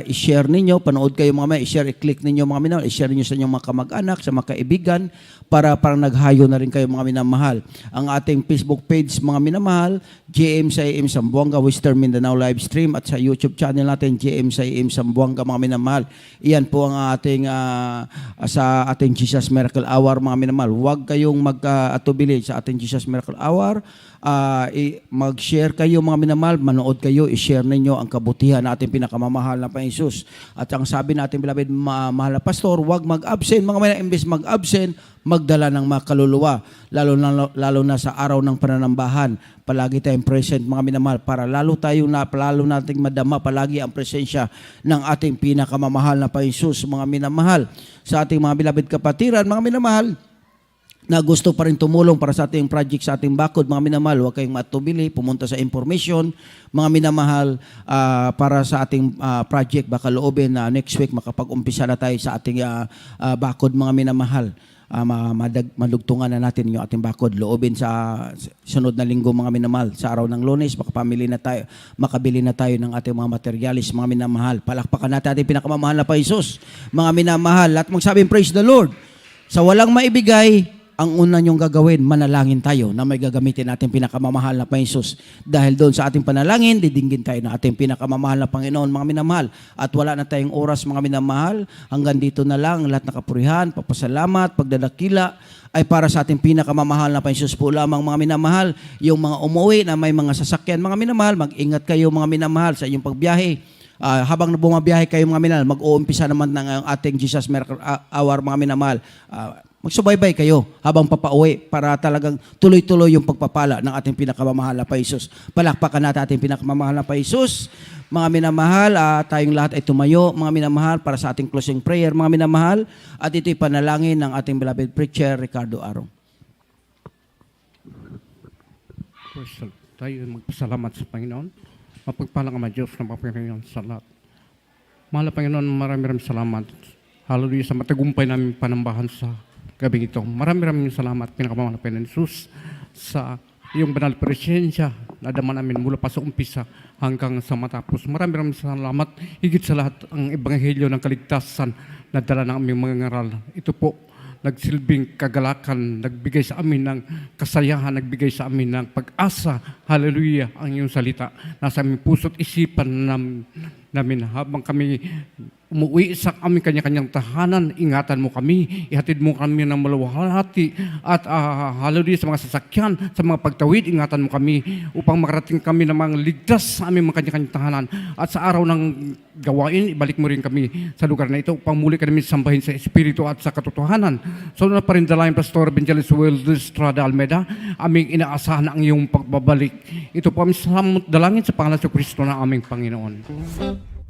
I-share ninyo, panood kayo mga minamahal, i-share, i-click ninyo mga minamahal, i-share ninyo sa inyong mga kamag-anak, sa mga kaibigan, para parang naghayo na rin kayo mga minamahal. Ang ating Facebook page mga minamahal, JM Saim Sambuanga Western Mindanao live stream, at sa YouTube channel natin, JM Saim Sambuanga mga minamahal. Iyan po ang ating sa ating Jesus Miracle Hour mga minamahal. Huwag kayong mag-atubili sa ating Jesus Miracle Hour. Mag-share kayo mga minamahal, manood kayo, i-share ninyo ang kabutihan na ating pinakamamahal na Panginoon Jesus. At ang sabi natin, beloved, mahal na pastor, huwag mag-absent mga minamahal, imbes mag-absent, magdala ng mga kaluluwa, lalo na sa araw ng pananambahan. Palagi tayong present mga minamahal, para lalo nating madama palagi ang presensya ng ating pinakamamahal na Panginoon Jesus mga minamahal. Sa ating mga beloved kapatiran mga minamahal, na gusto pa rin tumulong para sa ating project, sa ating bakod, mga minamahal, huwag kayong matubili, pumunta sa information, mga minamahal, para sa ating project, baka loobin na next week makapag-umpisa na tayo sa ating bakod, mga minamahal. Madugtungan na natin yung ating bakod, loobin sa sunod na linggo, mga minamahal. Sa araw ng Lunes, makabili na tayo ng ating mga materialis, mga minamahal. Palakpakan natin ating pinakamamahal na Panginoon, mga minamahal, at magsabing praise the Lord. Sa walang maibigay, ang una niyong gagawin, manalangin tayo na may gagamitin natin pinakamamahal na Panginoon. Dahil doon sa ating panalangin, didinggin tayo na ating pinakamamahal na Panginoon, mga minamahal. At wala na tayong oras, mga minamahal. Hanggang dito na lang, lahat na kapurihan, papasalamat, pagdadakila, ay para sa ating pinakamamahal na Panginoon po lamang, mga minamahal. Yung mga umuwi na may mga sasakyan, mga minamahal, mag-ingat kayo, mga minamahal, sa inyong pagbiyahe. Habang bumabiyahe kayo, mga minamahal, mag-uumpisa naman ng ating Jesus Miracle Hour, mga minamahal. Magsubaybay kayo habang papauwi para talagang tuloy-tuloy yung pagpapala ng ating pinakamamahal na Panginoon. Palakpakan natin ating pinakamamahal na Panginoon. Mga minamahal, tayong lahat ay tumayo, mga minamahal, para sa ating closing prayer, mga minamahal. At ito'y panalangin ng ating beloved preacher, Ricardo Arong. Tayo magpasalamat sa Panginoon. Mapagpalang ang Diyos na mapagpalang sa lahat. Mahal na Panginoon, maraming salamat. Hallelujah sa matagumpay namin panambahan sa gabing ito. Maraming salamat, pinakamamahal na Panginoon Jesus, sa iyong banal presensya na dama namin mula pa sa umpisa hanggang sa matapos. Maraming salamat. Higit sa lahat, ang ebanghelyo ng kaligtasan na dala ng aming mga ngaral. Ito po, nagsilbing kagalakan, nagbigay sa amin ng kasayahan, nagbigay sa amin ng pag-asa. Hallelujah, ang iyong salita. Nasa aming puso't isipan namin habang kami umuwi sa aming kanya-kanyang tahanan, ingatan mo kami, ihatid mo kami ng maluwalhati at hallelujah sa mga sasakyan, sa mga pagtawid, ingatan mo kami upang makarating kami ng mga ligtas sa aming mga kanya-kanyang tahanan. At sa araw ng gawain, ibalik mo rin kami sa lugar na ito upang muli kami sambahin sa Espiritu at sa katotohanan. So na pa rin dalayan, Pastor Evangelist Will Estrada Almeida, aming inaasahan ang iyong pagbabalik. Ito po aming salamat dalangin sa pangalan sa Kristo na aming Panginoon.